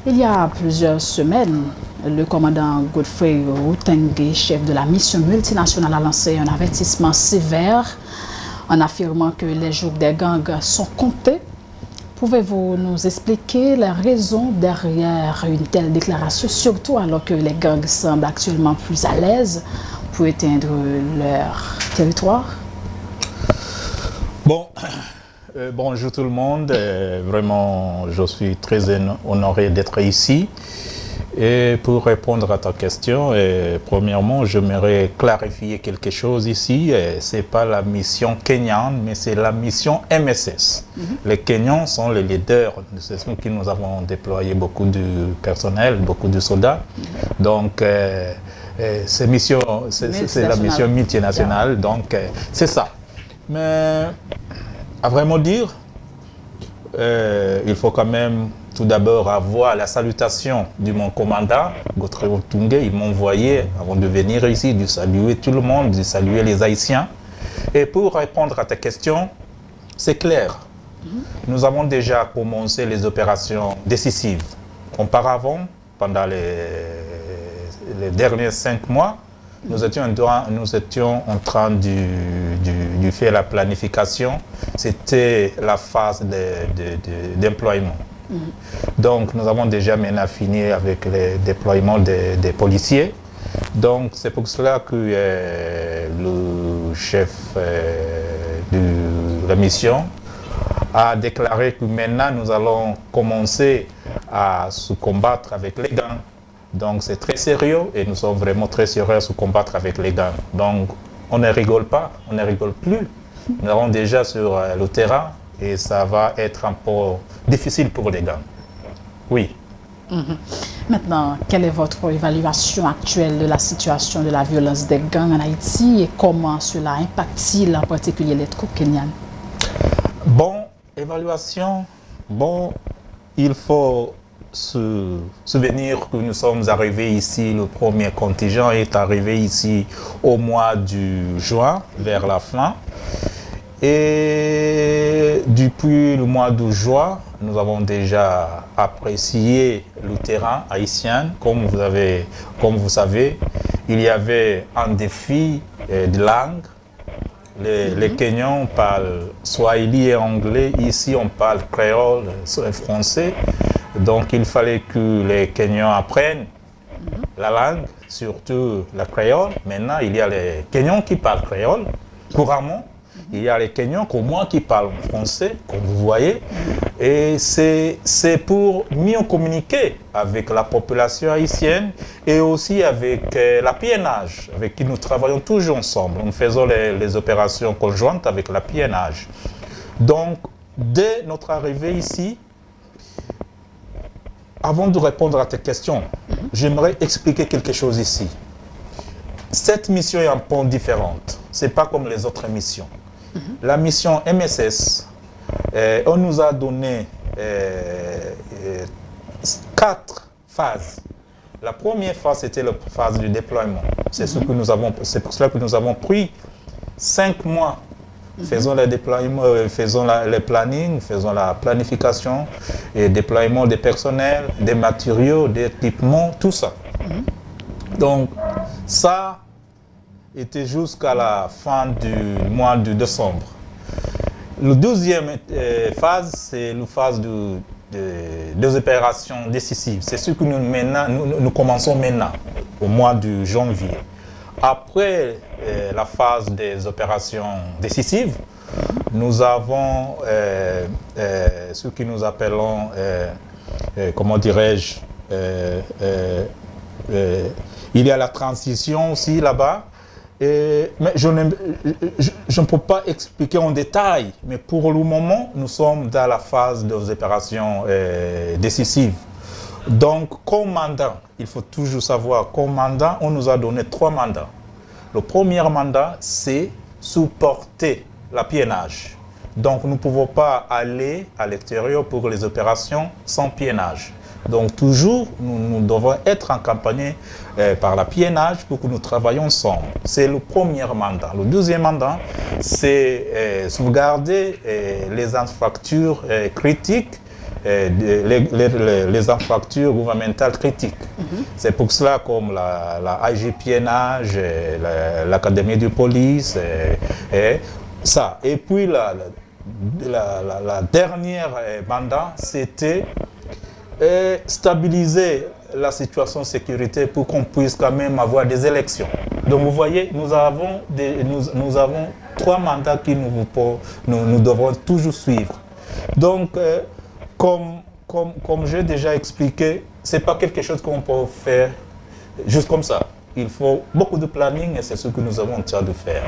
Il y a plusieurs semaines, le commandant Godfrey Rutenge, chef de la mission multinationale, a lancé un avertissement sévère en affirmant que les jours des gangs sont comptés. Pouvez-vous nous expliquer les raisons derrière une telle déclaration, surtout alors que les gangs semblent actuellement plus à l'aise pour éteindre leur territoire? Bonjour tout le monde. Vraiment, je suis très honoré d'être ici. Et pour répondre à ta question, premièrement, j'aimerais clarifier quelque chose ici. Ce n'est pas la mission kenyane, mais c'est la mission MSS. Les Kenyans sont les leaders. C'est ce que nous avons déployé beaucoup de personnel, beaucoup de soldats. Donc, c'est la mission multinationale. Donc, c'est ça. Mais, à vraiment dire, il faut quand même tout d'abord avoir la salutation de mon commandant, Godfrey Rutenge. Il m'a envoyé, avant de venir ici, de saluer tout le monde, de saluer les Haïtiens. Et pour répondre à ta question, c'est clair. Nous avons déjà commencé les opérations décisives. Auparavant, pendant les derniers 5 mois, nous étions en train de faire la planification. C'était la phase d'employement. Donc, nous avons déjà maintenant fini avec le déploiement des policiers. Donc, c'est pour cela que le chef de la mission a déclaré que maintenant, nous allons commencer à se combattre avec les gangs. Donc, c'est très sérieux et nous sommes vraiment très sérieux à se combattre avec les gangs. Donc, on ne rigole pas, on ne rigole plus. Nous avons déjà sur le terrain et ça va être un peu difficile pour les gangs. Oui. Maintenant, quelle est votre évaluation actuelle de la situation de la violence des gangs en Haïti et comment cela impacte-t-il en particulier les troupes kenyanes? Bon, évaluation, il faut se souvenir que nous sommes arrivés ici, le premier contingent est arrivé ici au mois de juin, vers la fin. Et depuis le mois de juin, nous avons déjà apprécié le terrain haïtien. Comme vous savez, il y avait un défi de langue. Les Kenyans parlent swahili et anglais. Ici, on parle créole et français. Donc, il fallait que les Kenyans apprennent la langue, surtout la créole. Maintenant, il y a les Kenyans qui parlent créole couramment. Il y a les Kenyans comme moi qui parlent français, comme vous voyez. Et c'est pour mieux communiquer avec la population haïtienne et aussi avec la PNH, avec qui nous travaillons toujours ensemble. Nous faisons les opérations conjointes avec la PNH. Donc, dès notre arrivée ici, avant de répondre à tes questions, j'aimerais expliquer quelque chose ici. Cette mission est un peu différente. Ce n'est pas comme les autres missions. La mission MSS, on nous a donné 4 phases. La première phase, c'était la phase du déploiement. C'est pour cela que nous avons pris 5 mois. Faisons le déploiement, faisons le planning, faisons la planification et déploiement des personnels, des matériaux, des équipements, tout ça. Donc, ça était jusqu'à la fin du mois de décembre. La deuxième phase, c'est la phase des opérations décisives. C'est ce que nous commençons maintenant, au mois de janvier. Après la phase des opérations décisives, nous avons ce que nous appelons, comment dirais-je, il y a la transition aussi là-bas. Mais je ne peux pas expliquer en détail, mais pour le moment, nous sommes dans la phase des opérations décisives. Donc, comme mandat, il faut toujours savoir, comme mandat, on nous a donné 3 mandats. Le premier mandat, c'est supporter la PNH. Donc, nous ne pouvons pas aller à l'extérieur pour les opérations sans PNH. Donc, toujours, nous devons être accompagnés par la PNH pour que nous travaillions ensemble. C'est le premier mandat. Le deuxième mandat, c'est sauvegarder les infrastructures critiques les infrastructures gouvernementales critiques. C'est pour cela comme la IGPNH, l'Académie de police, et ça. Et puis la dernière mandat, c'était stabiliser la situation de sécurité pour qu'on puisse quand même avoir des élections. Donc vous voyez, nous avons 3 mandats que nous devrons toujours suivre. Donc, comme j'ai déjà expliqué, ce n'est pas quelque chose qu'on peut faire juste comme ça. Il faut beaucoup de planning et c'est ce que nous avons en train de faire.